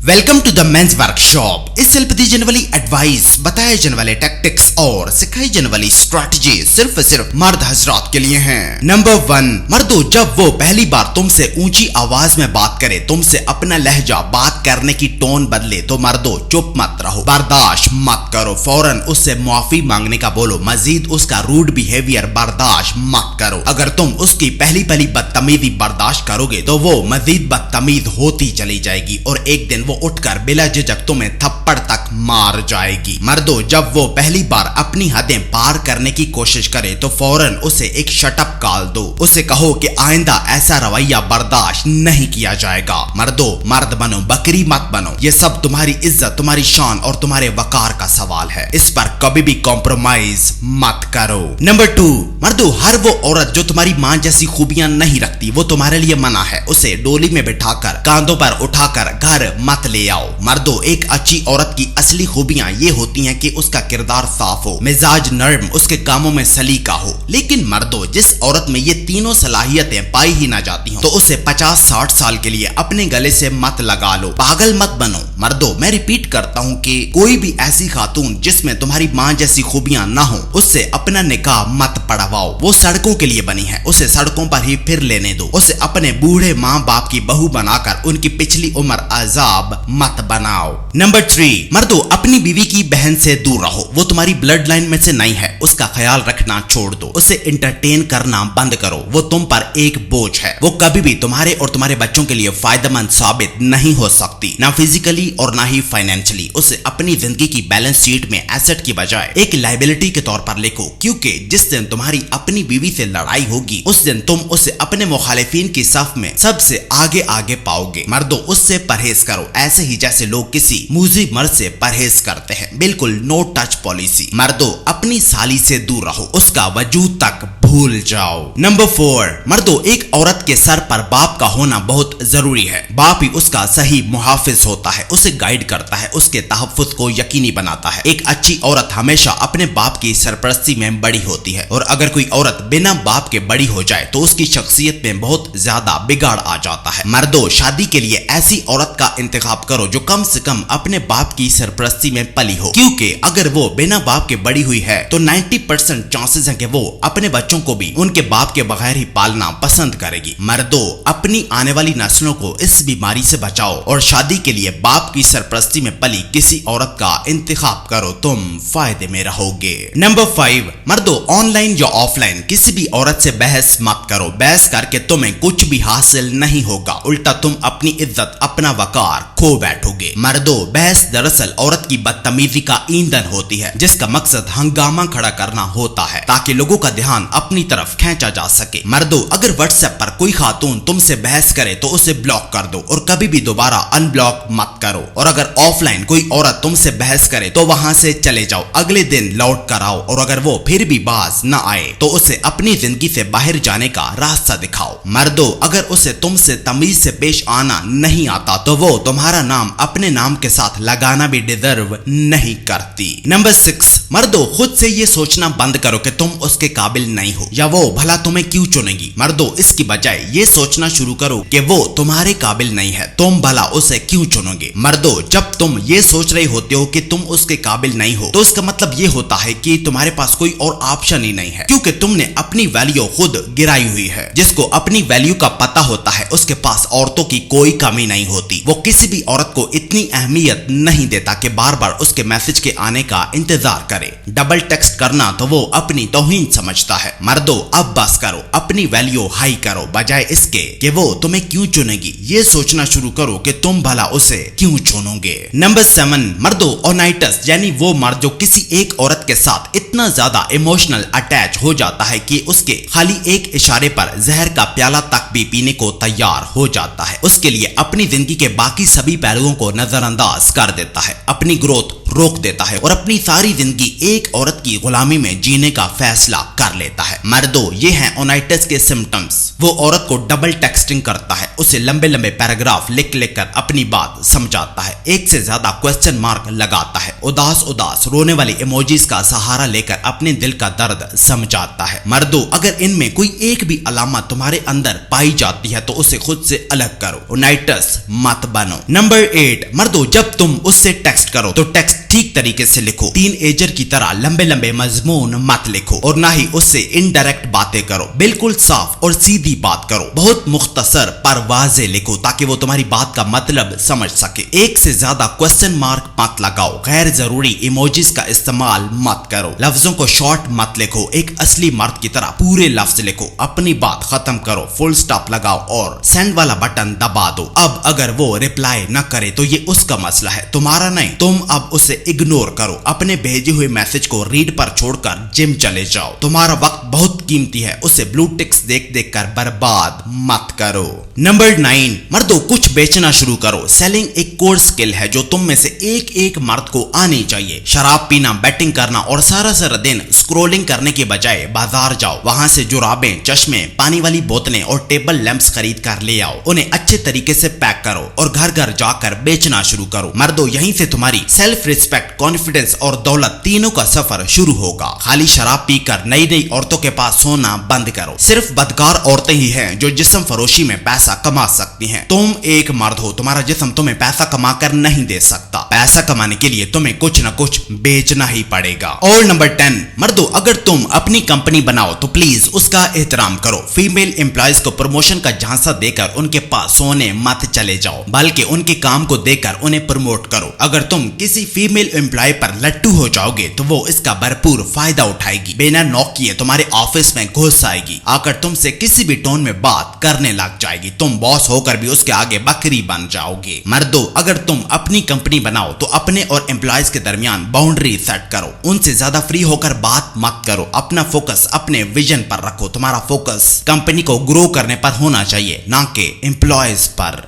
Welcome to the men's workshop. इस self दी जाने वाली एडवाइस, बताए जाने वाले टैक्टिक्स और सिखाई जाने वाली स्ट्रैटेजी सिर्फ मर्द हजरात के लिए हैं। नंबर 1, मर्दों, जब वो पहली बार तुमसे ऊंची आवाज में बात करे, तुमसे अपना लहजा, बात करने की टोन बदले, तो मर्दों चुप मत रहो, बर्दाश्त मत करो, फौरन उससे माफी मांगने का बोलो, मजीद उसका रूड बिहेवियर बर्दाश्त मत करो। अगर तुम उसकी पहली बदतमीजी बर्दाश्त करोगे तो वो मजीद बदतमीज होती चली जाएगी और एक दिन वो उठकर बिला झिझक तुम्हें थप्पड़ तक मार जाएगी। मर्दों, जब वो पहली बार अपनी हदें पार करने की कोशिश करे तो फौरन उसे एक शटअप कॉल दो, उसे कहो कि आइंदा ऐसा रवैया बर्दाश्त नहीं किया जाएगा। मर्दों, मर्द बनो, बकरी मत बनो। ये सब तुम्हारी इज्जत, तुम्हारी शान और तुम्हारे वकार का सवाल है, इस पर कभी भी कॉम्प्रोमाइज मत करो। नंबर 2, मर्दों, हर वो औरत जो तुम्हारी मां जैसी खूबियां नहीं रखती वो तुम्हारे लिए मना है। उसे डोली में बिठाकर कांधों पर उठाकर घर मत ले आओ। मर्दों, एक अच्छी औरत की असली खूबियां ये होती हैं कि उसका किरदार साफ हो, मिजाज नर्म, उसके कामों में सलीका हो। लेकिन मर्दों, जिस औरत में ये तीनों सलाहियतें पाई ही ना जाती हो तो उसे 50-60 साल के लिए अपने गले से मत लगा लो, पागल मत बनो। मर्दों, मैं रिपीट करता हूँ कि कोई भी ऐसी खातून जिसमें तुम्हारी मां जैसी खूबियां ना हो उससे अपना निकाह मत पढ़वाओ। वो सड़कों के लिए बनी है, उसे सड़कों पर ही फिर लेने दो। उसे अपने बूढ़े माँ बाप की बहू बनाकर उनकी पिछली उम्र अजाब मत बनाओ। नंबर 3, मर्दों, अपनी बीवी की बहन से दूर रहो। वो तुम्हारी ब्लड लाइन में से नहीं है, उसका ख्याल रखना छोड़ दो, उसे एंटरटेन करना बंद करो। वो तुम पर एक बोझ है, वो कभी भी तुम्हारे और तुम्हारे बच्चों के लिए फायदेमंद साबित नहीं हो सकती, ना फिजिकली और ना ही फाइनेंशियली। उसे अपनी जिंदगी की बैलेंस शीट में एसेट की बजाय एक लायबिलिटी के तौर पर लिखो, क्योंकि जिस दिन तुम्हारी अपनी बीवी से लड़ाई होगी उस दिन तुम उसे अपने मुखालिफिन की सफ में सबसे आगे पाओगे। मर्दों, उससे परहेज करो, ऐसे ही जैसे लोग किसी मूजी मर्द से परहेज करते हैं, बिल्कुल नो टच पॉलिसी। मर्दों, अपनी साली से दूर रहो, उसका वजूद तक भूल जाओ। नंबर 4, मर्दों, एक औरत के सर पर बाप का होना बहुत जरूरी है। बाप ही उसका सही मुहाफिज होता है, उसे गाइड करता है, उसके तहफ्फुज को यकीनी बनाता है। एक अच्छी औरत हमेशा अपने बाप की सरपरस्ती में बड़ी होती है और अगर कोई औरत बिना बाप के बड़ी हो जाए तो उसकी शख्सियत में बहुत ज्यादा बिगाड़ आ जाता है। मर्दों, शादी के लिए ऐसी औरत का इंतखाब करो जो कम से कम अपने बाप की सरपरस्ती में पली हो, क्योंकि अगर वो बिना बाप के बड़ी हुई है तो 90% चांसेस हैं कि वो अपने बच्चों को भी उनके बाप के बगैर ही पालना पसंद करेगी। मर्दों, अपनी आने वाली नस्लों को इस बीमारी से बचाओ और शादी के लिए बाप की सरपरस्ती में पली किसी औरत का इंतखाब करो, तुम फायदे में रहोगे। नंबर 5, मर्दों, ऑनलाइन या ऑफलाइन किसी भी औरत से बहस मत करो। बहस करके तुम्हें कुछ भी हासिल नहीं होगा, उल्टा तुम अपनी इज्जत, अपना वकार खो बैठोगे। मर्दों, बहस दरअसल औरत की बदतमीजी का ईंधन होती है, जिसका मकसद हंगामा खड़ा करना होता है ताकि लोगों का ध्यान अपनी तरफ खींचा जा सके। मर्दों, अगर व्हाट्सएप पर कोई खातून तुमसे बहस करे तो उसे ब्लॉक कर दो और कभी भी दोबारा अनब्लॉक मत करो। और अगर ऑफलाइन कोई औरत तुमसे बहस करे तो वहां से चले जाओ, अगले दिन लौट कर आओ और अगर वो फिर भी बाज न आए तो उसे अपनी जिंदगी से बाहर जाने का रास्ता दिखाओ। मर्दों, अगर उसे तुमसे तमीज से पेश आना नहीं आता तो वो तुम्हारा नाम अपने नाम के साथ लगाना भी डिजर्व नहीं करती। नंबर 6, मर्दों, खुद से ये सोचना बंद करो कि तुम उसके काबिल नहीं हो या वो भला तुम्हें क्यों चुनेगी। मर्दों, इसकी बजाय ये सोचना शुरू करो कि वो तुम्हारे काबिल नहीं है, तुम भला उसे क्यों चुनोगे। मर्दों, जब तुम ये सोच रहे होते हो कि तुम उसके काबिल नहीं हो तो उसका मतलब ये होता है कि तुम्हारे पास कोई और ऑप्शन ही नहीं है, क्योंकि तुमने अपनी वैल्यू खुद गिराई हुई है। जिसको अपनी वैल्यू का पता होता है उसके पास औरतों की कोई कमी नहीं होती। वो किसी भी औरत को इतनी अहमियत नहीं देता कि बार बार उसके मैसेज के आने का इंतजार करे। डबल टेक्स्ट करना तो वो अपनी तौहीन समझता है। मर्दों, अब बस करो, अपनी वैल्यू हाई करो, बजाय इसके कि वो तुम्हें क्यों चुनेगी ये सोचना शुरू करो कि तुम भला उसे क्यों चुनोगे। नंबर 7, मर्दों, ओनाइटस यानी वो मर्द जो किसी एक औरत के साथ इतना ज्यादा इमोशनल अटैच हो जाता है कि उसके खाली एक इशारे पर जहर का प्याला तक भी पीने को तैयार हो जाता है। उसके लिए अपनी जिंदगी के बाकी सभी पहलुओं को नजरअंदाज कर देता है, अपनी ग्रोथ रोक देता है और अपनी सारी जिंदगी एक औरत की गुलामी में जीने का फैसला कर लेता है। है। मर्दों, ये हैं ओनाइटिस के सिम्टम्स। वो औरत को डबल टेक्सटिंग करता है, उसे लंबे लंबे पैराग्राफ लिख लिख कर अपनी बात समझाता है, एक से ज्यादा क्वेश्चन मार्क लगाता है, उदास उदास रोने वाली इमोजीज का सहारा लेकर अपने दिल का दर्द समझाता है। मर्दों, अगर इनमें कोई एक भी अलामत तुम्हारे अंदर पाई जाती है तो उसे खुद से अलग करो, ओनाइटिस मत बनो। नंबर 8, मर्दों, जब तुम उससे टेक्स्ट करो तो टेक्स्ट ठीक तरीके से लिखो, टीनएजर की तरह लंबे लंबे मजमून मत लिखो और ना ही उससे इनडायरेक्ट बातें करो, बिल्कुल साफ और सीधी बात करो, बहुत मुख्तसर पर वाज़ेह लिखो ताकि वो तुम्हारी बात का मतलब समझ सके। एक से ज्यादा क्वेश्चन मार्क मत लगाओ, गैर जरूरी इमोजीज का इस्तेमाल मत करो, लफ्जों को शॉर्ट मत लिखो, एक असली मर्द की तरह पूरे लफ्ज लिखो, अपनी बात खत्म करो, फुल स्टॉप लगाओ और सेंड वाला बटन दबा दो। अब अगर वो रिप्लाई न करे तो ये उसका मसला है, तुम्हारा नहीं। तुम अब उसे इग्नोर करो, अपने भेजे हुए मैसेज को रीड पर छोड़कर जिम चले जाओ, तुम्हारा वक्त बहुत कीमती है, उसे ब्लू टिक्स देख देख कर बर्बाद मत करो। नंबर 9, मर्दों, कुछ बेचना शुरू करो। सेलिंग एक कोर स्किल है जो तुम में से एक एक मर्द को आनी चाहिए। शराब पीना, बैटिंग करना और सारा दिन स्क्रोलिंग करने के बजाय बाजार जाओ, वहां से जुराबें, चश्मे, पानी वाली बोतलें और टेबल लैंप्स खरीद कर ले आओ, उन्हें अच्छे तरीके से पैक करो और घर घर जाकर बेचना शुरू करो। मर्दों, यहीं से तुम्हारी सेल्फ रिस्पेक्ट, कॉन्फिडेंस और दौलत तीनों का सफर शुरू होगा। खाली शराब पीकर नई नई औरतों के पास सोना बंद करो, सिर्फ बदकार औरतें ही हैं जो जिस्म फरोशी में पैसा कमा सकती हैं। तुम एक मर्द हो, तुम्हारा जिस्म तुम्हें पैसा कमा कर नहीं दे सकता, पैसा कमाने के लिए तुम्हें कुछ न कुछ बेचना ही पड़ेगा। और नंबर 10, मर्दों, अगर तुम अपनी कंपनी बनाओ तो प्लीज उसका एहतराम करो। फीमेल एम्प्लॉयज को प्रमोशन का झांसा देकर उनके पास सोने मत चले जाओ, बल्कि उनके काम को देकर उन्हें प्रमोट करो। अगर तुम किसी फीमेल एम्प्लॉय पर लट्टू हो जाओगे तो वो इसका भरपूर फायदा उठाएगी, बिना नॉक किए तुम्हारे ऑफिस में घुस आएगी, आकर तुमसे किसी भी टोन में बात करने लग जाएगी, तुम बॉस होकर भी उसके आगे बकरी बन जाओगे। मर्दों, अगर तुम अपनी कंपनी बनाओ तो अपने और एम्प्लॉयज के दरमियान बाउंड्री सेट करो, उनसे ज्यादा फ्री होकर बात मत करो, अपना फोकस अपने विजन पर रखो। तुम्हारा फोकस कंपनी को ग्रो करने पर होना चाहिए, ना कि एम्प्लॉयज पर।